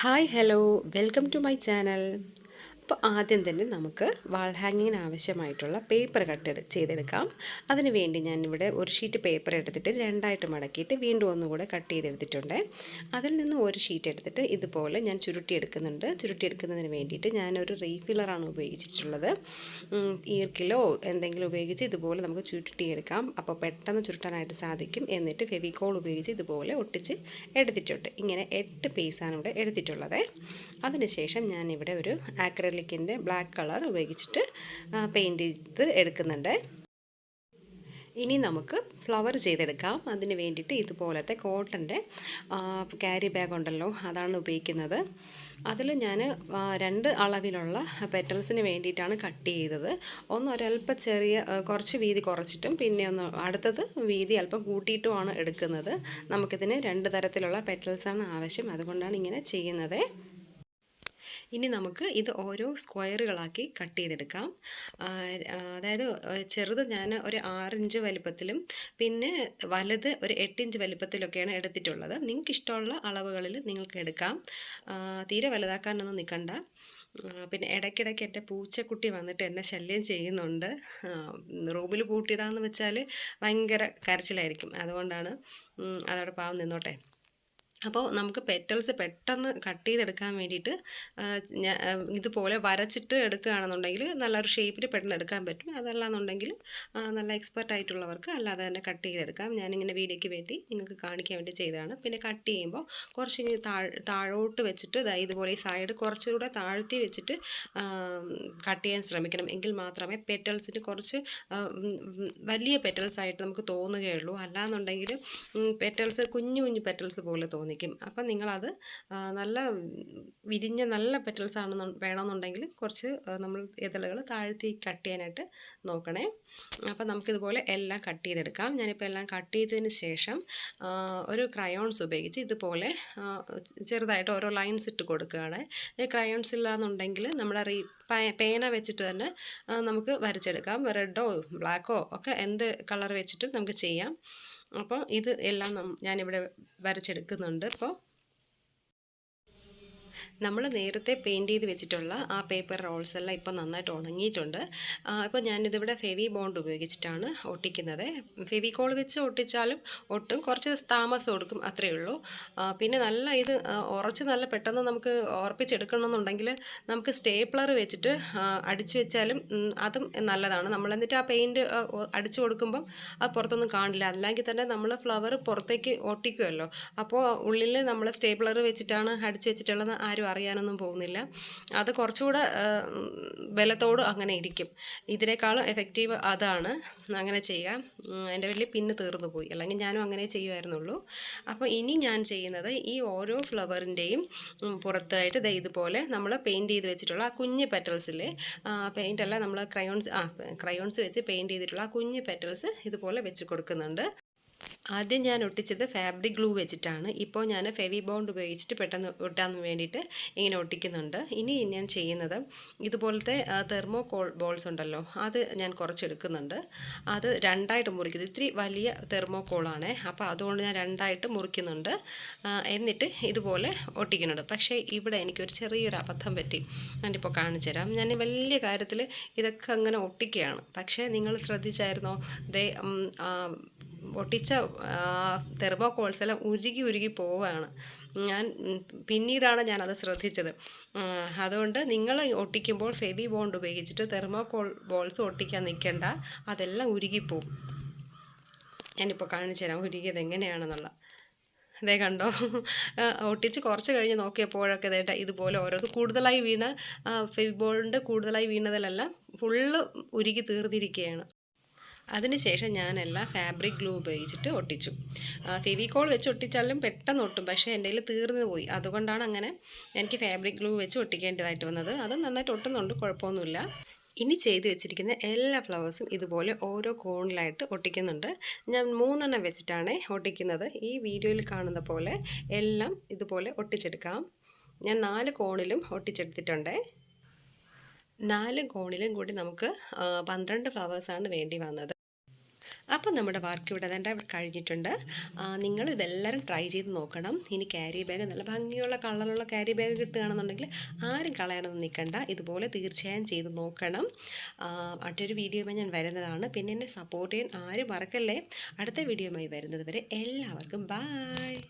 Hi hello welcome to my channel. അപ്പോൾ ആദ്യം തന്നെ നമുക്ക് വാൾ ഹാങ്ങിങ്ങിന് ആവശ്യമായിട്ടുള്ള പേപ്പർ ചെയ്തെടുക്കാം. അതിന് വേണ്ടി ഞാനിവിടെ ഒരു ഷീറ്റ് പേപ്പർ എടുത്തിട്ട് രണ്ടായിട്ട് മടക്കിയിട്ട് വീണ്ടും ഒന്നുകൂടെ കട്ട് ചെയ്തെടുത്തിട്ടുണ്ട്. അതിൽ നിന്ന് ഒരു ഷീറ്റ് എടുത്തിട്ട് ഇതുപോലെ ഞാൻ ചുരുട്ടിയെടുക്കുന്നതിന് വേണ്ടിയിട്ട് ഞാനൊരു റീഫില്ലറാണ് ഉപയോഗിച്ചിട്ടുള്ളത്. ഈർക്കിലോ എന്തെങ്കിലും ഉപയോഗിച്ച് ഇതുപോലെ നമുക്ക് ചുരുട്ടിയെടുക്കാം. അപ്പോൾ പെട്ടെന്ന് ചുരുട്ടാനായിട്ട് സാധിക്കും. എന്നിട്ട് ഫെവിക്കോൾ ഉപയോഗിച്ച് ഇതുപോലെ ഒട്ടിച്ച് എടുത്തിട്ടുണ്ട്. ഇങ്ങനെ 8 പീസാണ് ഇവിടെ എടുത്തിട്ടുള്ളത്. അതിനുശേഷം ഞാനിവിടെ ഒരു ആക്രിലിക്കിൻ്റെ ബ്ലാക്ക് കളർ ഉപയോഗിച്ചിട്ട് പെയിൻറ്റ് ചെയ്ത് എടുക്കുന്നുണ്ട്. ഇനി നമുക്ക് ഫ്ലവർ ചെയ്തെടുക്കാം. അതിന് വേണ്ടിയിട്ട് ഇതുപോലത്തെ കോട്ടൻ്റെ ക്യാരി ബാഗ് ഉണ്ടല്ലോ, അതാണ് ഉപയോഗിക്കുന്നത്. അതിൽ ഞാൻ 2 അളവിലുള്ള പെറ്റൽസിന് വേണ്ടിയിട്ടാണ് കട്ട് ചെയ്തത്. ഒരല്പം ചെറിയ കുറച്ച് വീതി കുറച്ചിട്ടും പിന്നെ അടുത്തത് വീതി അല്പം കൂട്ടിയിട്ടുമാണ് എടുക്കുന്നത്. നമുക്കിതിന് 2 തരത്തിലുള്ള പെറ്റൽസാണ് ആവശ്യം, അതുകൊണ്ടാണ് ഇങ്ങനെ ചെയ്യുന്നത്. ഇനി നമുക്ക് ഇത് ഓരോ സ്ക്വയറുകളാക്കി കട്ട് ചെയ്തെടുക്കാം. അതായത് ചെറുത് ഞാൻ ഒരു 6 ഇഞ്ച് വലിപ്പത്തിലും പിന്നെ വലുത് ഒരു 8 ഇഞ്ച് വലിപ്പത്തിലൊക്കെയാണ് എടുത്തിട്ടുള്ളത്. നിങ്ങൾക്ക് ഇഷ്ടമുള്ള അളവുകളിൽ നിങ്ങൾക്ക് എടുക്കാം. തീരെ വലുതാക്കാനൊന്നും നിൽക്കണ്ട. പിന്നെ ഇടയ്ക്കിടയ്ക്ക് എൻ്റെ പൂച്ചക്കുട്ടി വന്നിട്ട് എന്നെ ശല്യം ചെയ്യുന്നുണ്ട്. റൂമിൽ പൂട്ടിയിടാമെന്ന് വെച്ചാൽ ഭയങ്കര കരച്ചിലായിരിക്കും. അതുകൊണ്ടാണ് അതവിടെ പാവം നിന്നോട്ടെ. അപ്പോൾ നമുക്ക് പെറ്റൽസ് പെട്ടെന്ന് കട്ട് ചെയ്തെടുക്കാൻ വേണ്ടിയിട്ട് ഇതുപോലെ വരച്ചിട്ട് എടുക്കുകയാണെന്നുണ്ടെങ്കിൽ നല്ലൊരു ഷേപ്പിൽ പെട്ടെന്ന് എടുക്കാൻ പറ്റും. അതല്ലാന്നുണ്ടെങ്കിൽ നല്ല എക്സ്പെർട്ട് ആയിട്ടുള്ളവർക്ക് അല്ലാതെ തന്നെ കട്ട് ചെയ്തെടുക്കാം. ഞാനിങ്ങനെ വീഡിയോയ്ക്ക് വേണ്ടി നിങ്ങൾക്ക് കാണിക്കാൻ വേണ്ടി ചെയ്തതാണ്. പിന്നെ കട്ട് ചെയ്യുമ്പോൾ കുറച്ച് താഴോട്ട് വെച്ചിട്ട് ഇതുപോലെ ഈ സൈഡ് കുറച്ചുകൂടെ താഴ്ത്തി വെച്ചിട്ട് കട്ട് ചെയ്യാൻ ശ്രമിക്കണം. എങ്കിൽ മാത്രമേ പെറ്റൽസിന് കുറച്ച് വലിയ പെറ്റൽസ് ആയിട്ട് നമുക്ക് തോന്നുകയുള്ളൂ. അല്ലാന്നുണ്ടെങ്കിൽ പെറ്റൽസ് കുഞ്ഞു കുഞ്ഞു പെറ്റൽസ് പോലെ തോന്നിക്കും. അപ്പം നിങ്ങളത് നല്ല വിരിഞ്ഞ നല്ല പെറ്റൽസ് വേണമെന്നുണ്ടെങ്കിൽ കുറച്ച് നമ്മൾ ഇതളുകൾ താഴ്ത്തി കട്ട് ചെയ്യാനായിട്ട് നോക്കണേ. അപ്പം നമുക്കിതുപോലെ എല്ലാം കട്ട് ചെയ്തെടുക്കാം. ഞാനിപ്പോൾ എല്ലാം കട്ട് ചെയ്തതിന് ശേഷം ഒരു ക്രയോൺസ് ഉപയോഗിച്ച് ഇതുപോലെ ചെറുതായിട്ട് ഓരോ ലൈൻസ് ഇട്ട് കൊടുക്കുകയാണ്. ഈ ക്രയോൺസ് ഇല്ലാന്നുണ്ടെങ്കിൽ നമ്മുടെ പേന വെച്ചിട്ട് തന്നെ നമുക്ക് വരച്ചെടുക്കാം. റെഡോ ബ്ലാക്കോ ഒക്കെ എന്ത് കളർ വെച്ചിട്ടും നമുക്ക് ചെയ്യാം. അപ്പോൾ ഇത് എല്ലാം ഞാനിവിടെ വരച്ചെടുക്കുന്നുണ്ട്. അപ്പോൾ നമ്മൾ നേരത്തെ പെയിൻറ്റ് ചെയ്ത് വെച്ചിട്ടുള്ള ആ പേപ്പർ റോൾസ് എല്ലാം ഇപ്പോൾ നന്നായിട്ട് ഉണങ്ങിയിട്ടുണ്ട്. ഇപ്പോൾ ഞാനിതിവിടെ ഫെവി ബോണ്ട് ഉപയോഗിച്ചിട്ടാണ് ഒട്ടിക്കുന്നത്. ഫെവിക്കോൾ വെച്ച് ഒട്ടിച്ചാലും ഒട്ടും കുറച്ച് താമസം എടുക്കും, അത്രയേ ഉള്ളൂ. പിന്നെ ഇത് ഉറച്ച് നല്ല പെട്ടെന്ന് നമുക്ക് ഉറപ്പിച്ചെടുക്കണമെന്നുണ്ടെങ്കിൽ നമുക്ക് സ്റ്റേപ്ലർ വെച്ചിട്ട് അടിച്ചു വെച്ചാലും അതും നല്ലതാണ്. എന്നിട്ട് ആ പെയിൻറ്റ് അടിച്ചു കൊടുക്കുമ്പം അത് പുറത്തൊന്നും കാണില്ല. അല്ലെങ്കിൽ തന്നെ നമ്മൾ ഫ്ലവർ പുറത്തേക്ക് ഒട്ടിക്കുമല്ലോ, അപ്പോൾ ഉള്ളിൽ നമ്മൾ സ്റ്റേപ്ലർ വെച്ചിട്ടാണ് അടിച്ചു വെച്ചിട്ടുള്ളത് ആരും അറിയാനൊന്നും പോകുന്നില്ല. അത് കുറച്ചുകൂടെ ബലത്തോട് അങ്ങനെ ഇരിക്കും. ഇതിനേക്കാളും എഫക്റ്റീവ് അതാണ്. അങ്ങനെ ചെയ്യാം. എൻ്റെ വലിയ പിന്ന് തീർന്നു പോയി, അല്ലെങ്കിൽ ഞാനും അങ്ങനെ ചെയ്യുമായിരുന്നുള്ളൂ. അപ്പോൾ ഇനി ഞാൻ ചെയ്യുന്നത് ഈ ഓരോ ഫ്ലവറിൻ്റെയും പുറത്തായിട്ട് ഇതുപോലെ നമ്മൾ പെയിൻറ്റ് ചെയ്ത് വെച്ചിട്ടുള്ള ആ കുഞ്ഞ് പെറ്റൽസിലെ പെയിൻ്റല്ല, നമ്മൾ ക്രയോൺസ് വെച്ച് പെയിൻറ്റ് ചെയ്തിട്ടുള്ള ആ കുഞ്ഞ് പെറ്റൽസ് ഇതുപോലെ വെച്ച് കൊടുക്കുന്നുണ്ട്. ആദ്യം ഞാൻ ഒട്ടിച്ചത് ഫാബ്രിക് ഗ്ലൂ വെച്ചിട്ടാണ്. ഇപ്പോൾ ഞാൻ ഫെവി ബോണ്ട് ഉപയോഗിച്ചിട്ട് പെട്ടെന്ന് ഒട്ടാൻ വേണ്ടിയിട്ട് ഇങ്ങനെ ഒട്ടിക്കുന്നുണ്ട്. ഇനി ഞാൻ ചെയ്യുന്നത് ഇതുപോലത്തെ തെർമോകോൾ ബോൾസ് ഉണ്ടല്ലോ, അത് ഞാൻ കുറച്ചെടുക്കുന്നുണ്ട്. അത് രണ്ടായിട്ട് മുറിക്കുന്നത്. ഇത്തിരി വലിയ തെർമോകോളാണ്, അപ്പോൾ അതുകൊണ്ട് ഞാൻ രണ്ടായിട്ട് മുറിക്കുന്നുണ്ട്. എന്നിട്ട് ഇതുപോലെ ഒട്ടിക്കുന്നുണ്ട്. പക്ഷേ ഇവിടെ എനിക്കൊരു ചെറിയൊരു അബദ്ധം പറ്റി. ഞാനിപ്പോൾ കാണിച്ചു തരാം. ഞാൻ വലിയ കാര്യത്തിൽ ഇതൊക്കെ അങ്ങനെ ഒട്ടിക്കുകയാണ്. പക്ഷേ നിങ്ങൾ ശ്രദ്ധിച്ചായിരുന്നോ, ഒട്ടിച്ച തെർമോകോൾസ് എല്ലാം ഉരുകി പോവുകയാണ്. പിന്നീടാണ് ഞാനത് ശ്രദ്ധിച്ചത്. അതുകൊണ്ട് നിങ്ങൾ ഒട്ടിക്കുമ്പോൾ ഫെവി ബോണ്ട് ഉപയോഗിച്ചിട്ട് തെർമോകോൾ ബോൾസ് ഒട്ടിക്കാൻ നിൽക്കേണ്ട, അതെല്ലാം ഉരുകിപ്പോവും. ഞാനിപ്പോൾ കാണിച്ചു തരാം ഉരുകിയത് എങ്ങനെയാണെന്നുള്ള. ഇതേ കണ്ടോ, ഒട്ടിച്ച് കുറച്ച് കഴിഞ്ഞ് നോക്കിയപ്പോഴൊക്കെ ഇതുപോലെ ഓരോന്ന് കൂടുതലായി ഫെവി ബോണ്ട് കൂടുതലായി വീണതിലെല്ലാം ഫുള്ള് ഉരുകി തീർന്നിരിക്കുകയാണ്. അതിനുശേഷം ഞാനെല്ലാം ഫാബ്രിക് ഗ്ലൂ ഉപയോഗിച്ചിട്ട് ഒട്ടിച്ചു. ഫെവിക്കോൾ വെച്ച് ഒട്ടിച്ചാലും പെട്ടെന്ന് ഒട്ടും, പക്ഷേ എൻ്റെ കയ്യിൽ തീർന്നു പോയി. അതുകൊണ്ടാണ് അങ്ങനെ എനിക്ക് ഫാബ്രിക് ഗ്ലൂ വെച്ച് ഒട്ടിക്കേണ്ടതായിട്ട് വന്നത്. അത് നന്നായിട്ട് ഒട്ടുന്നുണ്ട്, കുഴപ്പമൊന്നുമില്ല. ഇനി ചെയ്ത് വെച്ചിരിക്കുന്ന എല്ലാ ഫ്ലവേഴ്സും ഇതുപോലെ ഓരോ കോണിലായിട്ട് ഒട്ടിക്കുന്നുണ്ട്. ഞാൻ 3 വെച്ചിട്ടാണ് ഒട്ടിക്കുന്നത്. ഈ വീഡിയോയിൽ കാണുന്ന പോലെ എല്ലാം ഇതുപോലെ ഒട്ടിച്ചെടുക്കാം. ഞാൻ 4 കോണിലും ഒട്ടിച്ചെടുത്തിട്ടുണ്ട്. 4 കോണിലും കൂടി നമുക്ക് 12 ഫ്ലവേഴ്സാണ് വേണ്ടി വന്നത്. അപ്പോൾ നമ്മുടെ വർക്ക് ഇവിടെ തന്നെ കഴിഞ്ഞിട്ടുണ്ട്. നിങ്ങൾ ഇതെല്ലാവരും ട്രൈ ചെയ്ത് നോക്കണം. ഇനി ക്യാരി ബാഗ് നല്ല ഭംഗിയുള്ള കളറുള്ള ക്യാരി ബാഗ് കിട്ടുകയാണെന്നുണ്ടെങ്കിൽ ആരും കളയാനൊന്നും നിൽക്കണ്ട, ഇതുപോലെ തീർച്ചയായും ചെയ്ത് നോക്കണം. മറ്റൊരു വീഡിയോയുമായി ഞാൻ വരുന്നതാണ്. പിന്നെ എന്നെ സപ്പോർട്ട് ചെയ്യാൻ ആരും മറക്കല്ലേ. അടുത്ത വീഡിയോയുമായി വരുന്നത് വരെ എല്ലാവർക്കും ബായ്.